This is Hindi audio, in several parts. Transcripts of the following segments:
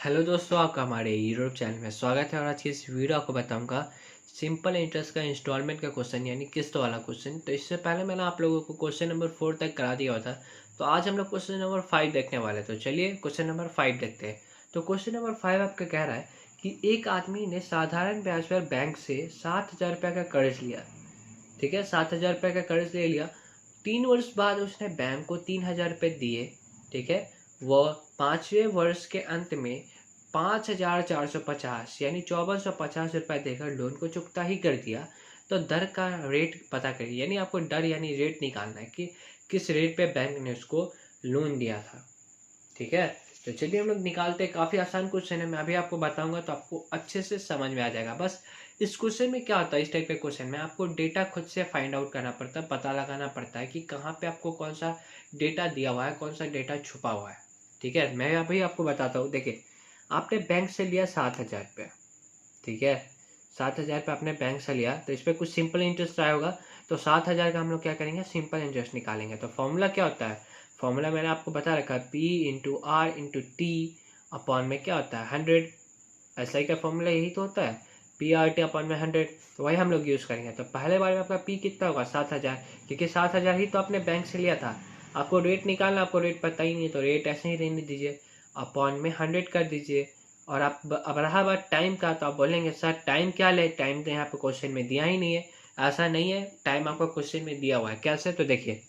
हेलो दोस्तों, आपका हमारे यूट्यूब चैनल में स्वागत है। और आज की इस वीडियो आपको बताऊंगा सिंपल इंटरेस्ट का इंस्टॉलमेंट का क्वेश्चन यानी किस्त वाला क्वेश्चन। तो इससे पहले मैंने आप लोगों को क्वेश्चन नंबर 4 तक करा दिया था। तो आज हम लोग क्वेश्चन नंबर 5 देखने वाले हैं। तो चलिए क्वेश्चन नंबर 5 देखते हैं। तो क्वेश्चन नंबर 5 आपका कह रहा है कि एक आदमी ने साधारण ब्याज पर बैंक से 7,000 रुपये का कर्ज लिया। ठीक है, 7,000 रुपये का कर्ज ले लिया। 3 वर्ष बाद उसने बैंक को 3,000 रुपये दिए। ठीक है, वह 5वें वर्ष के अंत में 5,450 यानी 5,450 रुपये देकर लोन को चुकता ही कर दिया। तो दर का रेट पता करिए, यानी आपको दर यानी रेट निकालना है कि किस रेट पे बैंक ने उसको लोन दिया था। ठीक है, तो चलिए हम लोग निकालते हैं। काफ़ी आसान क्वेश्चन है, मैं अभी आपको बताऊंगा तो आपको अच्छे से समझ में आ जाएगा। बस इस क्वेश्चन में क्या होता है, इस टाइप के क्वेश्चन में आपको डेटा खुद से फाइंड आउट करना पड़ता है, पता लगाना पड़ता है कि कहाँ पे आपको कौन सा डेटा दिया हुआ है, कौन सा डेटा छुपा हुआ है। ठीक है, मैं अभी आपको बताता हूँ। देखिए, आपने बैंक से लिया 7,000 रुपये। ठीक है, 7,000 रुपये आपने बैंक से लिया, तो इस पर कुछ सिंपल इंटरेस्ट आया होगा। तो 7,000 का हम लोग क्या करेंगे, सिंपल इंटरेस्ट निकालेंगे। तो फॉर्मूला क्या होता है, फॉर्मूला मैंने आपको बता रखा है, P/R/T अपॉन में क्या होता है 100। ऐसा ही का फॉर्मूला यही तो होता है, P/R/T अपॉन में 100। तो वही हम लोग यूज़ करेंगे। तो पहले बार में आपका P कितना होगा 7,000, क्योंकि 7,000 ही तो आपने बैंक से लिया था। आपको रेट निकालना, आपको रेट पता ही नहीं, तो रेट ऐसे ही रहने दीजिए, अपॉन में 100 कर दीजिए। और आप अब रहा बात टाइम का, तो आप बोलेंगे सर टाइम क्या ले, टाइम तो यहाँ पे क्वेश्चन में दिया ही नहीं है। ऐसा नहीं है, टाइम आपको क्वेश्चन में दिया हुआ है। कैसे, तो देखिए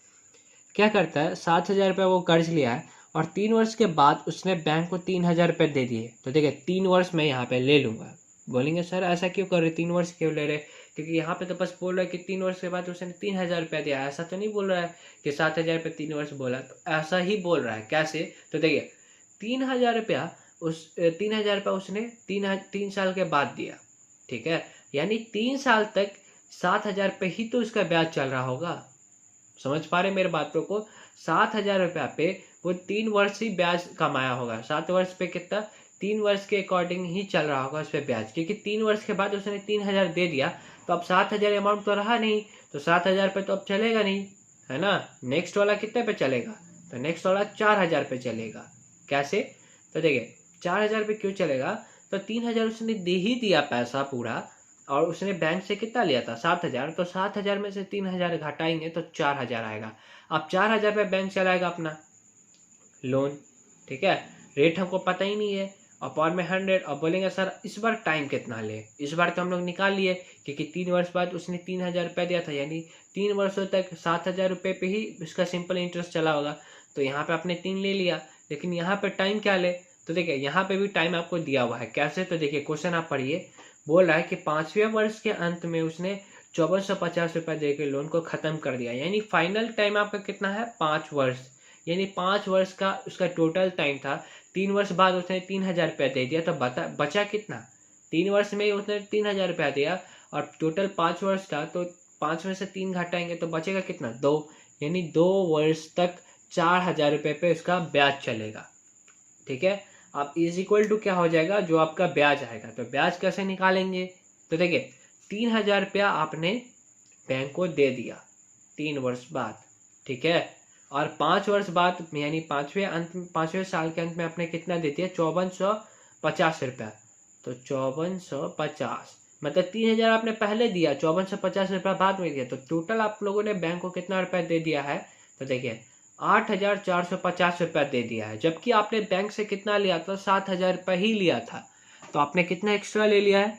क्या करता है, 7,000 रुपये वो कर्ज लिया है और 3 वर्ष के बाद उसने बैंक को 3,000 रुपये दे दिए। तो देखिए 3 वर्ष मैं यहाँ पे ले लूँगा। बोलेंगे सर ऐसा क्यों कर रहे, 3 वर्ष क्यों ले रहे, क्योंकि यहाँ पे तो बस बोल रहा है कि 3 वर्ष के बाद उसने 3,000 रुपया दिया। ऐसा तो नहीं बोल रहा है कि 7,000 रुपये 3 वर्ष बोला, तो ऐसा ही बोल रहा है। कैसे, तो देखिए 3,000 रुपया उस 3,000 रुपया उसने 3 साल के बाद दिया। ठीक है, यानी 3 साल तक 7,000 रुपये ही तो उसका ब्याज चल रहा होगा। समझ पा रहे मेरे बातों को, 7,000 रुपया पे वो 3 वर्ष ही ब्याज कमाया होगा। 7 वर्ष पे कितना, 3 वर्ष के अकॉर्डिंग ही चल रहा होगा उस पर ब्याज, क्योंकि 3 वर्ष के बाद उसने 3,000 दे दिया। तो अब 7,000 अमाउंट तो रहा नहीं, तो 7,000 पे तो अब चलेगा नहीं, है ना। नेक्स्ट वाला कितने पे चलेगा, तो नेक्स्ट वाला 4,000 पे चलेगा। कैसे, तो देखिए 4,000 पे क्यों चलेगा, तो 3,000 उसने दे ही दिया पैसा पूरा, और उसने बैंक से कितना लिया था 7,000। तो 7,000 में से 3,000 घटाएंगे तो 4,000 आएगा। अब 4,000 पे बैंक चलाएगा अपना लोन। ठीक है, रेट हमको पता ही नहीं है, अपॉन में 100। अब बोलेंगे सर इस बार टाइम कितना ले, इस बार तो हम लोग निकाल लिए, क्योंकि 3 वर्ष बाद उसने 3,000 रुपये दिया था, यानी 3 वर्षों तक 7,000 रुपये पे ही उसका सिंपल इंटरेस्ट चला होगा। तो यहाँ पे आपने 3 ले लिया, लेकिन यहाँ पे टाइम क्या ले, तो देखिए यहाँ पे भी टाइम आपको दिया हुआ है। कैसे, तो देखिए क्वेश्चन आप पढ़िए, बोल रहा है कि 5वें वर्ष के अंत में उसने 5,450 रुपये दे के लोन को खत्म कर दिया। यानी फाइनल टाइम आपका कितना है, 5 वर्ष। यानी 5 वर्ष का उसका टोटल टाइम था। 3 वर्ष बाद उसने 3,000 रुपया दे दिया, तो बचा कितना, 3 वर्ष में उसने 3,000 रुपया दिया और टोटल 5 वर्ष था, तो 5 में से 3 घटाएंगे तो बचेगा कितना, 2। यानी 2 वर्ष तक 4,000 रुपये पे उसका ब्याज चलेगा। ठीक है, अब इज इक्वल टू क्या हो जाएगा, जो आपका ब्याज आएगा। तो ब्याज कैसे निकालेंगे, तो देखिए 3,000 रुपया आपने बैंक को दे दिया 3 वर्ष बाद। ठीक है, और 5 वर्ष बाद यानी 5वें साल के अंत में आपने कितना दे दिया, 5,450 रुपया। तो 5,450 मतलब 3,000 आपने पहले दिया, 5,450 रुपया बाद में दिया। तो टोटल आप लोगों ने बैंक को कितना रुपया दे दिया है, तो देखिए 8,450 रुपया दे दिया है। जबकि आपने बैंक से कितना लिया था, 7,000 रुपया ही लिया था। तो आपने कितना एक्स्ट्रा ले लिया है,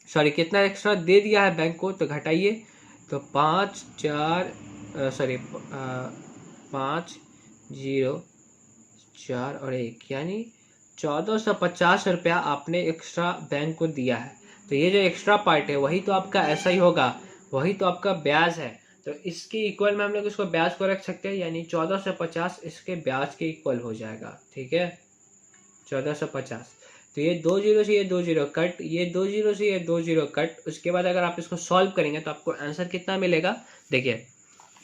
सॉरी कितना एक्स्ट्रा दे दिया है बैंक को, तो घटाइए। तो 5 0 4 और 1 यानी 1,450 रुपया आपने एक्स्ट्रा बैंक को दिया है। तो ये जो एक्स्ट्रा पार्ट है वही तो आपका ऐसा ही होगा, वही तो आपका ब्याज है। तो इसके इक्वल में हम लोग इसको ब्याज को रख सकते हैं, यानी 1,450 इसके ब्याज के इक्वल हो जाएगा। ठीक है, 1,450। तो ये 2 जीरो से ये 2 जीरो कट, ये 2 जीरो से ये 2 जीरो कट। उसके बाद अगर आप इसको सॉल्व करेंगे तो आपको आंसर कितना मिलेगा, देखिए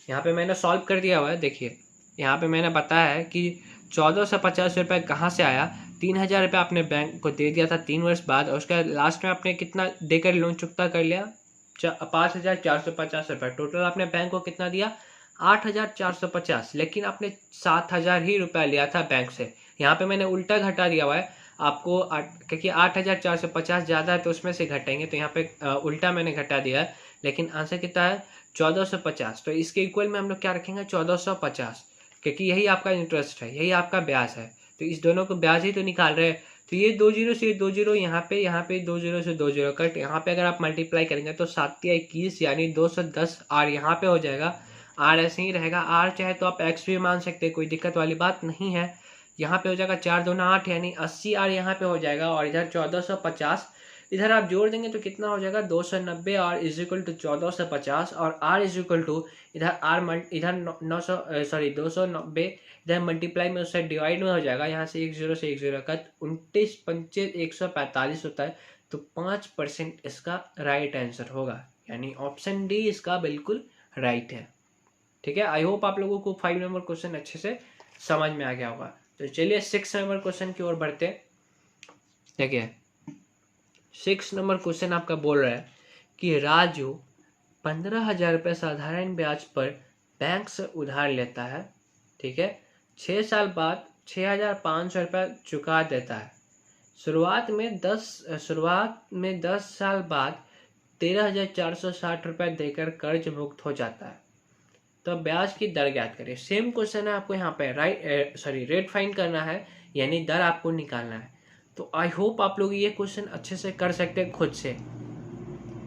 यहाँ पे मैंने सॉल्व कर दिया हुआ है। देखिए यहाँ पे मैंने बताया है कि 1,450 रुपये कहाँ से आया, 3,000 रुपये आपने बैंक को दे दिया था 3 वर्ष बाद, और उसका लास्ट में आपने कितना देकर लोन चुकता कर लिया, 5,450 रुपये। टोटल आपने बैंक को कितना दिया, 8,450, लेकिन आपने 7,000 ही रुपया लिया था बैंक से। यहाँ पे मैंने उल्टा घटा दिया हुआ है, आपको क्योंकि 8,450 ज़्यादा है तो उसमें से घटाएंगे, तो यहाँ पे उल्टा मैंने घटा दिया है, लेकिन आंसर कितना है 1450। तो इसके इक्वल में हम लोग क्या रखेंगे 1450, क्योंकि यही आपका इंटरेस्ट है, यही आपका ब्याज है, तो इस दोनों को ब्याज ही तो निकाल रहे हैं। तो ये 2 जीरो से 2 जीरो यहाँ पे 2 जीरो से 2 जीरो कट, यहाँ पे अगर आप मल्टीप्लाई करेंगे तो 7 या 21 यानी 210 आर यहाँ पे हो जाएगा। आर ऐसे ही रहेगा, आर चाहे तो आप एक्स भी मान सकते हैं, कोई दिक्कत वाली बात नहीं है। यहाँ पे हो जाएगा 4 दूना 8 यानी 80 आर यहाँ पे हो जाएगा, और इधर 1450 इधर आप जोड़ देंगे तो कितना हो जाएगा 290 आर इज इक्वल टू 1450, और आर इज इक्वल टू इधर 290 इधर मल्टीप्लाई में उससे डिवाइड में हो जाएगा, यहाँ से 1 जीरो से 1 जीरो का 29 पंचे 145 होता है, तो 5% इसका राइट आंसर होगा, यानी ऑप्शन डी इसका बिल्कुल राइट है। ठीक है, आई होप आप लोगों को 5 नंबर क्वेश्चन अच्छे से समझ में आ गया होगा। तो चलिए 6 नंबर क्वेश्चन की ओर बढ़ते हैं। देखिए 6 नंबर क्वेश्चन आपका बोल रहा है कि राजू 15,000 रुपये साधारण ब्याज पर बैंक से उधार लेता है, ठीक है, 6 साल बाद 6,500 रुपये चुका देता है। शुरुआत में 10 साल बाद 13,460 रुपये देकर कर्ज मुक्त हो जाता है, तो ब्याज की दर ज्ञात करें। सेम क्वेश्चन है, आपको यहाँ पे रेट फाइंड करना है, यानी दर आपको निकालना है। तो आई होप आप लोग ये क्वेश्चन अच्छे से कर सकते हैं खुद से।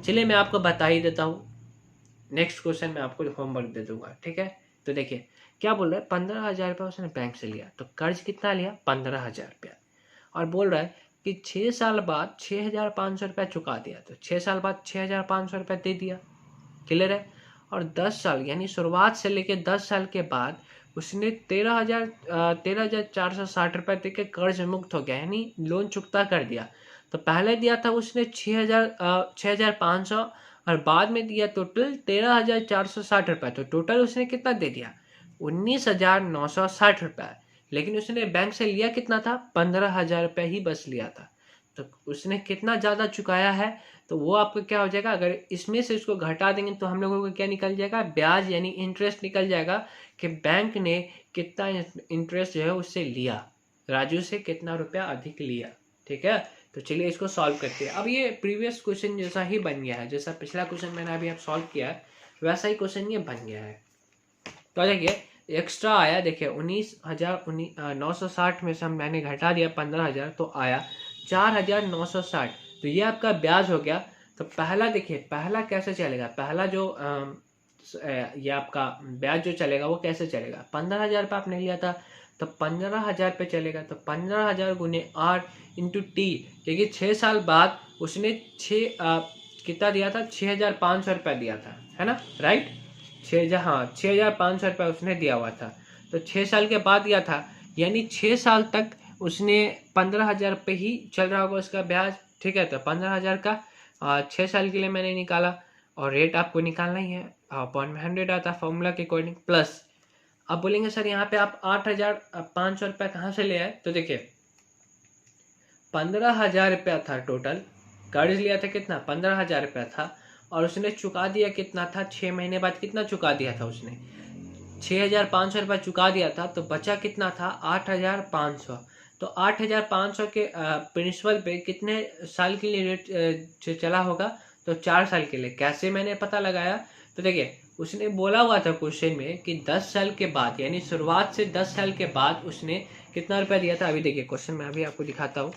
चलिए मैं आपको बता ही देता हूँ, नेक्स्ट क्वेश्चन मैं आपको होमवर्क दे दूंगा, ठीक है। तो देखिए क्या बोल रहा है, 15,000 रुपया उसने बैंक से लिया, तो कर्ज कितना लिया 15,000 रुपया, और बोल रहा है कि 6 साल बाद 6,500 रुपया चुका दिया, तो 6 साल बाद 6,500 रुपया दे दिया, क्लियर है। और 10 साल यानी शुरुआत से लेके 10 साल के बाद उसने 13,460 रुपये दे के कर्ज मुक्त हो गया, यानी लोन चुकता कर दिया। तो पहले दिया था उसने 6,500 और बाद में दिया टोटल 13,460 रुपये, तो टोटल उसने कितना दे दिया 19,960 रुपये, लेकिन उसने बैंक से लिया कितना था 15,000 रुपये ही बस लिया था। तो उसने कितना ज़्यादा चुकाया है, तो वो आपको क्या हो जाएगा, अगर इसमें से इसको घटा देंगे तो हम लोगों को क्या निकल जाएगा, ब्याज यानी इंटरेस्ट निकल जाएगा, कि बैंक ने कितना इंटरेस्ट जो है उससे लिया, राजू से कितना रुपया अधिक लिया, ठीक है। तो चलिए इसको सॉल्व करते हैं। अब ये प्रीवियस क्वेश्चन जैसा ही बन गया है, जैसा पिछला क्वेश्चन मैंने अभी आप सॉल्व किया है वैसा ही क्वेश्चन ये बन गया है। तो देखिए एक्स्ट्रा आया, देखिए 19,960 में से मैंने घटा दिया 15,000, तो आया 4,960, तो ये आपका ब्याज हो गया। तो पहला देखिए, पहला कैसे चलेगा, पहला जो ये आपका ब्याज जो चलेगा वो कैसे चलेगा, 15,000 रुपये आपने लिया था तो 15,000 पे चलेगा, तो 15,000 गुने R इंटू टी, क्योंकि 6 साल बाद उसने कितना दिया था 6,500 रुपये दिया था, है ना, राइट। 6,500 रुपये उसने दिया हुआ था, तो 6 साल के बाद दिया था, यानी 6 साल तक उसने 15,000 रुपये ही चल रहा होगा उसका ब्याज, ठीक है। तो 15,000 का 6 साल के लिए मैंने निकाला, और रेट आपको निकालना ही है, 0.100 आता फॉर्मूला के अकॉर्डिंग प्लस। अब बोलेंगे सर यहाँ पे आप 8,500 रुपये कहाँ से ले आए, तो देखिए 15,000 रुपया था टोटल, कर्ज लिया था कितना 15,000 रुपया था, और उसने चुका दिया कितना था 6 महीने बाद कितना चुका दिया था उसने 6,500 रुपया चुका दिया था, तो बचा कितना था 8,500। तो 8,500 के प्रिंसिपल पे कितने साल के लिए रेट चला होगा, तो 4 साल के लिए। कैसे मैंने पता लगाया, तो देखिए उसने बोला हुआ था क्वेश्चन में कि 10 साल के बाद, यानी शुरुआत से 10 साल के बाद उसने कितना रुपया दिया था। अभी देखिए क्वेश्चन में अभी आपको दिखाता हूँ,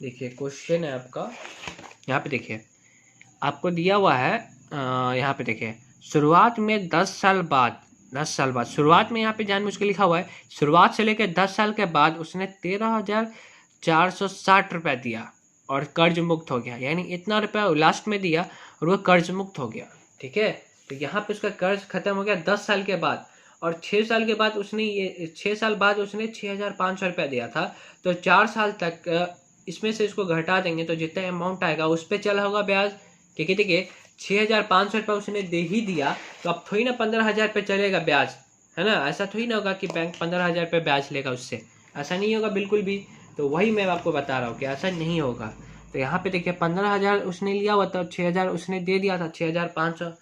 देखिए क्वेश्चन है आपका, यहाँ पे देखिए आपको दिया हुआ है, यहाँ पे देखिए शुरुआत में 10 साल बाद शुरुआत में यहाँ पे जानबूझ के लिखा हुआ है, शुरुआत से लेकर 10 साल के बाद उसने 13,460 रुपया दिया और कर्ज मुक्त हो गया, यानी इतना रुपया लास्ट में दिया और वो कर्ज मुक्त हो गया, ठीक है। तो यहाँ पे उसका कर्ज खत्म हो गया 10 साल के बाद, और 6 साल के बाद उसने 6 साल बाद उसने 6,500 रुपया दिया था, तो 4 साल तक इसमें से इसको घटा देंगे तो जितना अमाउंट आएगा उस पर चला होगा ब्याज, ठीक है। देखिए 6,500 रुपये उसने दे ही दिया, तो अब थोड़ी ना 15,000 रुपये चलेगा ब्याज, है ना, ऐसा थोड़ी ना होगा कि बैंक 15,000 रुपये ब्याज लेगा उससे, ऐसा नहीं होगा बिल्कुल भी। तो वही मैं आपको बता रहा हूँ कि ऐसा नहीं होगा। तो यहाँ पे देखिए 15,000 उसने लिया हुआ था, 6,000 उसने दे दिया था, 6,500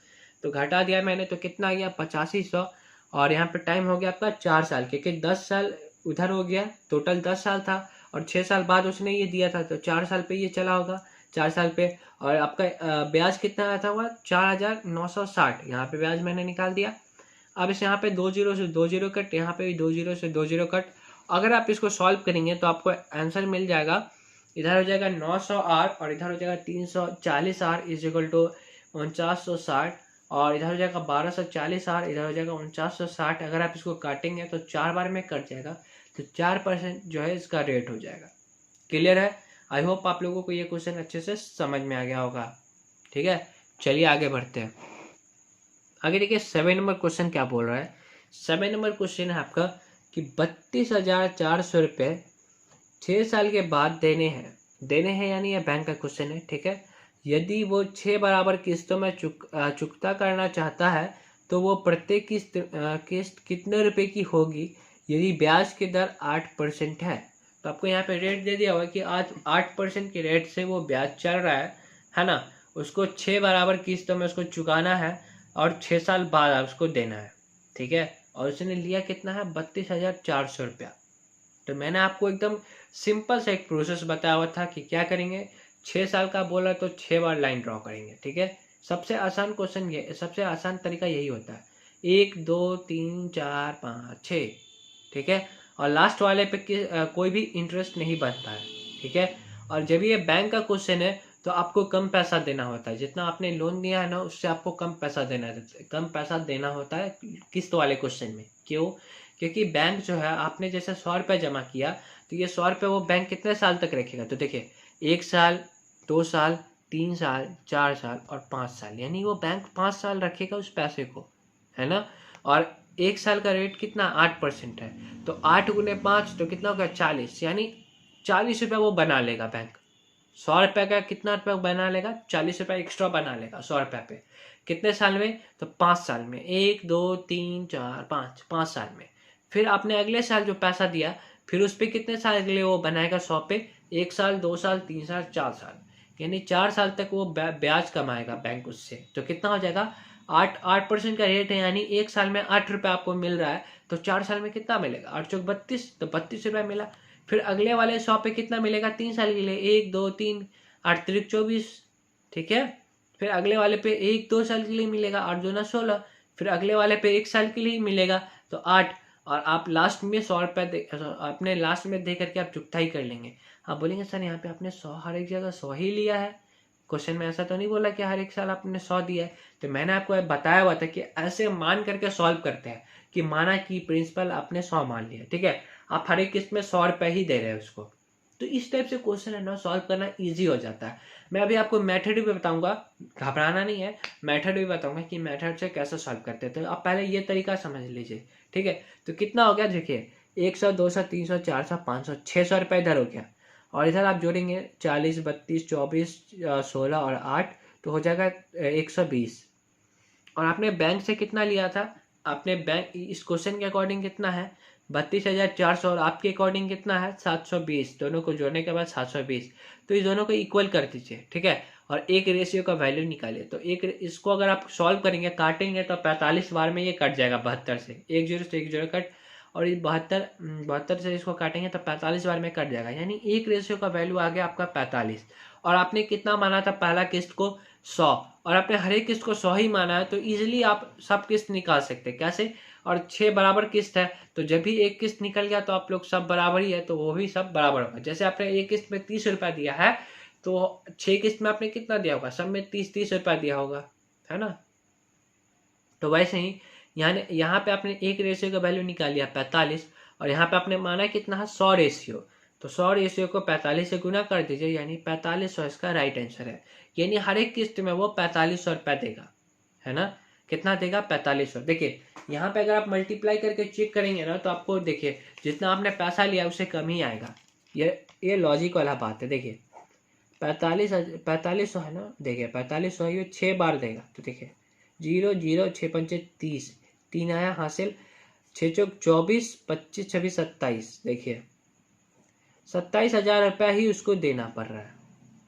तो घटा दिया मैंने, तो कितना आ गया 8500, और यहाँ पे टाइम हो गया आपका 4 साल, क्योंकि 10 साल उधर हो गया, टोटल 10 साल था, और 6 साल बाद उसने ये दिया था, तो 4 साल पे ये चला होगा, 4 साल पे। और आपका ब्याज कितना आया था हुआ 4,960, यहाँ पे ब्याज मैंने निकाल दिया। अब इस यहाँ पे 2 जीरो से 2 जीरो कट, यहाँ पे भी 2 जीरो से 2 जीरो कट। अगर आप इसको सॉल्व करेंगे तो आपको आंसर मिल जाएगा, इधर हो जाएगा 900 R और इधर हो जाएगा 340 R इज इक्वल टू 4960, और इधर हो जाएगा 1240 R, इधर हो जाएगा 4960। अगर आप इसको काटेंगे तो 4 बार में कट जाएगा, तो 4% जो है इसका रेट हो जाएगा। क्लियर है? आई होप आप लोगों को ये क्वेश्चन अच्छे से समझ में आ गया होगा। ठीक है, चलिए आगे बढ़ते हैं। आगे देखिए 7 नंबर क्वेश्चन क्या बोल रहा है। 7 नंबर क्वेश्चन है आपका कि 32,400 रुपये 6 साल के बाद देने हैं यानी ये बैंक का क्वेश्चन है। ठीक है, यदि वो 6 बराबर किस्तों में चुकता करना चाहता है तो वो प्रत्येक किस्त कितने रुपए की होगी यदि ब्याज की दर 8% है। तो आपको यहाँ पे रेट दे दिया हुआ कि आज 8% के रेट से वो ब्याज चल रहा है ना। उसको 6 बराबर किस्तों में उसको चुकाना है और 6 साल बाद उसको देना है। ठीक है, और उसने लिया कितना है 32,400 रुपया। तो मैंने आपको एकदम सिंपल सा एक प्रोसेस बताया हुआ था कि क्या करेंगे, 6 साल का बोला तो 6 बार लाइन ड्रॉ करेंगे। ठीक है, सबसे आसान क्वेश्चन ये, सबसे आसान तरीका यही होता है, 1 2 3 4 5 6। ठीक है, और लास्ट वाले पे कोई भी इंटरेस्ट नहीं बनता है। ठीक है, और जब ये बैंक का क्वेश्चन है तो आपको कम पैसा देना होता है, जितना आपने लोन दिया है ना उससे आपको कम पैसा देना होता है किस्त वाले क्वेश्चन में। क्यों? क्योंकि बैंक जो है आपने जैसे 100 रुपये जमा किया तो ये 100 रुपये वो बैंक कितने साल तक रखेगा। तो देखिए 1 साल 2 साल 3 साल 4 साल और 5 साल, यानी वो बैंक 5 साल रखेगा उस पैसे को, है ना। और 1 साल का रेट कितना 8% है, तो 8 गुने 5 तो कितना होगा 40, यानी 40 रुपये वो बना लेगा बैंक। 100 रुपये का कितना रुपया बना लेगा, 40 रुपये एक्स्ट्रा बना लेगा 100 रुपये पे। कितने साल में? तो 5 साल में, 1 2 3 4 5 साल में। फिर आपने अगले साल जो पैसा दिया फिर उस पर कितने साल के लिए वो बनाएगा 100 पे, 1 साल 2 साल 3 साल 4 साल, यानी 4 साल तक वो ब्याज कमाएगा बैंक उससे। तो कितना हो जाएगा 8% का रेट है, यानी 1 साल में 8 रुपये आपको मिल रहा है, तो 4 साल में कितना मिलेगा 8 चौक 32, तो 32 रुपये मिला। फिर अगले वाले 100 पे कितना मिलेगा 3 साल के लिए, 1 2 3 8 3 24। ठीक है, फिर अगले वाले पे 1 2 साल के लिए मिलेगा 8 2 16, फिर अगले वाले पे 1 साल के लिए मिलेगा तो 8, और आप लास्ट में 100 रुपये अपने लास्ट में दे करके आप चुकता ही कर लेंगे। आप बोलेंगे सर यहाँ पे आपने 100 हर एक जगह 100 ही लिया है, क्वेश्चन में ऐसा तो नहीं बोला कि हर एक साल आपने 100 दिया है। तो मैंने आपको बताया हुआ था कि ऐसे मान करके सॉल्व करते हैं कि माना कि प्रिंसिपल आपने 100 मान लिया। ठीक है, आप हर एक किस्त में 100 रुपये ही दे रहे हैं उसको, तो इस टाइप से क्वेश्चन है ना सॉल्व करना इजी हो जाता है। मैं अभी आपको मेथड भी बताऊंगा, घबराना नहीं है, मेथड भी बताऊंगा कि मेथड से कैसे सॉल्व करते हैं। तो आप पहले ये तरीका समझ लीजिए। ठीक है, तो कितना हो गया देखिए 100 200 300 400 500 600 रुपये इधर हो गया, और इधर आप जोड़ेंगे 40 32 24 16 और 8, तो हो जाएगा 120। और आपने बैंक से कितना लिया था, आपने बैंक इस क्वेश्चन के अकॉर्डिंग कितना है 32,400, और आपके अकॉर्डिंग कितना है 720, दोनों को जोड़ने के बाद 720, तो इस दोनों को इक्वल कर दीजिए। ठीक है, और एक रेशियो का वैल्यू निकालिए। तो इसको अगर आप सॉल्व करेंगे काटेंगे तो 45 बार में ये कट जाएगा 72 से, 1 0 से 1 0 कट, और ये 72 से इसको काटेंगे तो 45 बार में कट जाएगा, यानी एक रेशियो का वैल्यू आ गया आपका 45। और आपने कितना माना था पहला किस्त को 100, और आपने हर एक किस्त को 100 ही माना है, तो इजीली आप सब किस्त निकाल सकते हैं। कैसे? और 6 बराबर किस्त है, तो जब भी एक किस्त निकल गया तो आप लोग सब बराबर ही है, तो वो भी सब बराबर होगा। जैसे आपने एक किस्त में 30 रुपया दिया है तो 6 किस्त में आपने कितना दिया होगा, सब में 30 रुपया दिया होगा, है ना। तो वैसे ही यहाँ पे आपने एक रेशियो का वैल्यू निकाल लिया 45, और यहाँ पे आपने माना कितना है 100 रेशियो, तो 100 रेशियो को 45 से गुना कर दीजिए, यानी 4500 इसका राइट आंसर है। यानी हर एक किस्त में वो 4500 रुपया देगा, है ना। कितना देगा 4500। देखिए यहाँ पे अगर आप मल्टीप्लाई करके चेक करेंगे ना तो आपको देखिए जितना आपने पैसा लिया उससे कम ही आएगा। ये लॉजिक वाला बात है। देखिए 4500 है ना, देखिए 4500 ये 6 बार देगा, तो देखिए 0 0 6 5 30, 3 आया हासिल, 6 चौक 24 25 26 27, देखिए 27,000 रुपया ही उसको देना पड़ रहा है,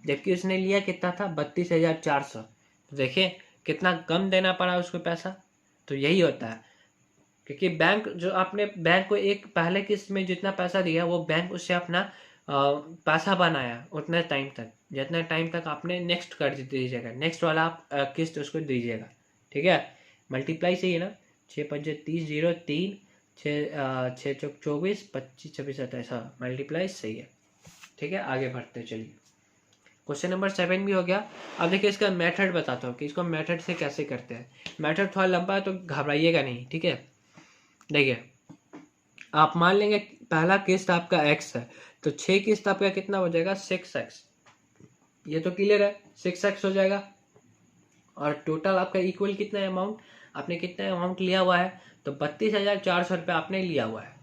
जबकि उसने लिया कितना था 32,400। तो देखिए कितना कम देना पड़ा उसको पैसा। तो यही होता है, क्योंकि बैंक जो आपने बैंक को एक पहले किस्त में जितना पैसा दिया वो बैंक उससे अपना पैसा बनाया उतने टाइम तक, जितने टाइम तक आपने नेक्स्ट कर दीजिएगा, नेक्स्ट वाला आप किस्त उसको दीजिएगा। ठीक है, मल्टीप्लाई सही है ना, 6×5 30, 0 3, 6 चौक 24, 25 26 27, हाँ मल्टीप्लाई सही है। ठीक है, आगे बढ़ते हैं, चलिए क्वेश्चन नंबर 7 भी हो गया। अब देखिए इसका मेथड बताता हूँ कि इसको मेथड से कैसे करते हैं। मेथड थोड़ा लंबा है तो घबराइएगा नहीं, ठीक है। देखिए आप मान लेंगे पहला किस्त आपका x है, तो 6 किस्त आपका कितना हो जाएगा 6x, ये तो क्लियर है, 6x हो जाएगा। और टोटल आपका इक्वल कितना है अमाउंट, आपने कितना अमाउंट लिया हुआ है, तो 32,400 रुपये आपने लिया हुआ है।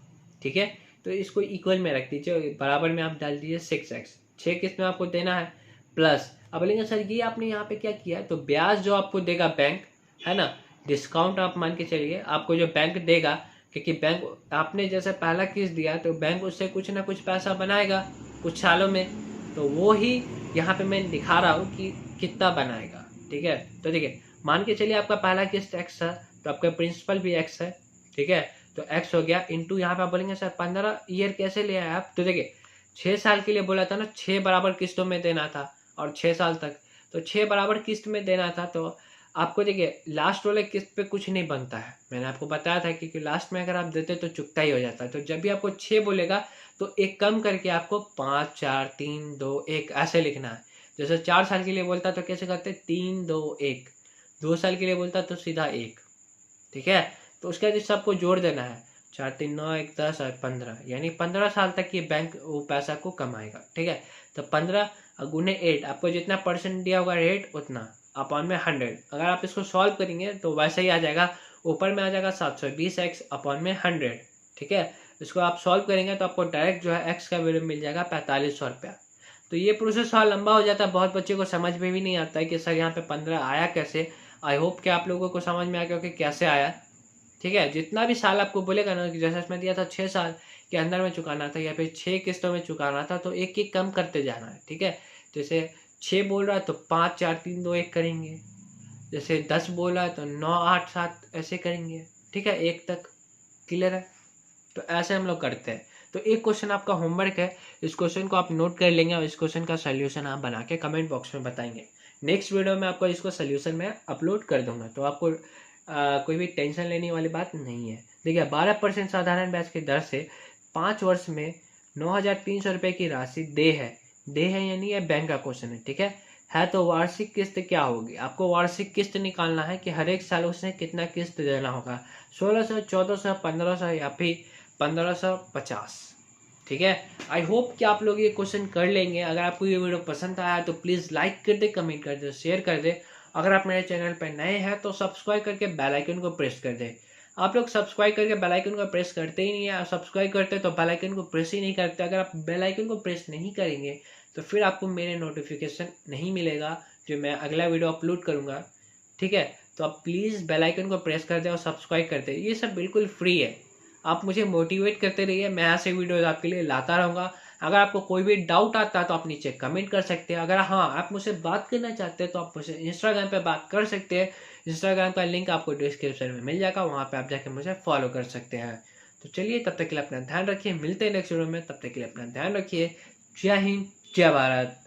ठीक है, तो इसको इक्वल में रख दीजिए, बराबर में आप डाल दीजिए 6x, 6 किस्त में आपको देना है, प्लस अब बोलेंगे सर ये आपने यहाँ पे क्या किया है, तो ब्याज जो आपको देगा बैंक, है ना, डिस्काउंट आप मान के चलिए, आपको जो बैंक देगा, क्योंकि बैंक आपने जैसे पहला किस्त दिया तो बैंक उससे कुछ ना कुछ पैसा बनाएगा कुछ सालों में, तो वो ही यहाँ पे मैं दिखा रहा हूँ कि कितना बनाएगा। ठीक है, तो देखिए मान के चलिए आपका पहला किस्त x है, तो आपका प्रिंसिपल भी x है। ठीक है, तो x हो गया इंटू यहाँ पे आप बोलेंगे सर 15 ईयर कैसे ले आए आप, तो देखिए 6 साल के लिए बोला था ना, 6 बराबर किस्तों में देना था और 6 साल तक, तो 6 बराबर किस्त में देना था। तो आपको देखिए लास्ट वाले किस्त पे कुछ नहीं बनता है, मैंने आपको बताया था कि लास्ट में अगर आप देते तो चुकता ही हो जाता है। तो जब भी आपको 6 बोलेगा तो एक कम करके आपको 5 4 3 2 1 ऐसे लिखना है। जैसे 4 साल के लिए बोलता तो कैसे करते 3 2 1, 2 साल के लिए बोलता तो सीधा 1। ठीक है, तो उसके बाद सबको जोड़ देना है, 4 3 9 1 10 और 15, यानी 15 साल तक ये बैंक वो पैसा को कमाएगा। ठीक है, तो 15 गुने 8, आपको जितना परसेंट दिया होगा रेट उतना अपॉन में 100। अगर आप इसको सॉल्व करेंगे तो वैसे ही आ जाएगा, ऊपर में आ जाएगा 720x अपॉन में 100। ठीक है, इसको आप सॉल्व करेंगे तो आपको डायरेक्ट जो है x का वैल्यू मिल जाएगा 4500 रुपया। तो ये प्रोसेस थोड़ा लंबा हो जाता है, बहुत बच्चे को समझ में भी नहीं आता है कि सर यहाँ पे 15 आया कैसे। आई होप कि आप लोगों को समझ में आ गया कि कैसे आया। ठीक है, जितना भी साल आपको बोलेगा ना, कि जैसे इसमें दिया था 6 साल के अंदर में चुकाना था या फिर 6 किस्तों में चुकाना था, तो एक एक कम करते जाना है। ठीक है, जैसे 6 बोल रहा है तो 5 4 3 2 1 करेंगे, जैसे 10 बोल रहा है तो 9 8 7 ऐसे करेंगे। ठीक है, 1 तक क्लियर है, तो ऐसे हम लोग करते हैं। तो एक क्वेश्चन आपका होमवर्क है, इस क्वेश्चन को आप नोट कर लेंगे और इस क्वेश्चन का सोल्यूशन आप बना के कमेंट बॉक्स में बताएंगे। नेक्स्ट वीडियो में आपको इसको सोल्यूशन में अपलोड कर दूंगा, तो आपको कोई भी टेंशन लेने वाली बात नहीं है। देखिए 12% साधारण ब्याज की दर से 5 वर्ष में 9,300 रुपये की राशि दे है यानी ये बैंक का क्वेश्चन है। ठीक है तो वार्षिक किस्त क्या होगी, आपको वार्षिक किस्त निकालना है कि हर एक साल उसने कितना किस्त देना होगा, 1600 1400 1500 या फिर 1550। ठीक है, आई होप कि आप लोग ये क्वेश्चन कर लेंगे। अगर आपको ये वीडियो पसंद आया तो प्लीज़ लाइक कर दे, कमेंट कर दे, शेयर कर दे। अगर आप मेरे चैनल पर नए हैं तो सब्सक्राइब करके बेल आइकन को प्रेस कर दे। आप लोग सब्सक्राइब करके बेल आइकन को प्रेस करते ही नहीं है, सब्सक्राइब करते तो बेल आइकन को प्रेस ही नहीं करते। अगर आप बेल आइकन को प्रेस नहीं करेंगे तो फिर आपको मेरे नोटिफिकेशन नहीं मिलेगा जो मैं अगला वीडियो अपलोड करूँगा। ठीक है, तो आप प्लीज़ बेल आइकन को प्रेस कर दें और सब्सक्राइब कर दें, ये सब बिल्कुल फ्री है। आप मुझे मोटिवेट करते रहिए, मैं ऐसे वीडियोज़ आपके लिए लाता रहूँगा। अगर आपको कोई भी डाउट आता है तो आप नीचे कमेंट कर सकते हैं। अगर हाँ आप मुझसे बात करना चाहते हैं तो आप मुझे इंस्टाग्राम पे बात कर सकते हैं, इंस्टाग्राम का लिंक आपको डिस्क्रिप्शन में मिल जाएगा, वहाँ पे आप जाके मुझे फॉलो कर सकते हैं। तो चलिए तब तक के लिए अपना ध्यान रखिए, मिलते हैं नेक्स्ट वीडियो में, तब तक के लिए अपना ध्यान रखिए। जय हिंद, जय भारत।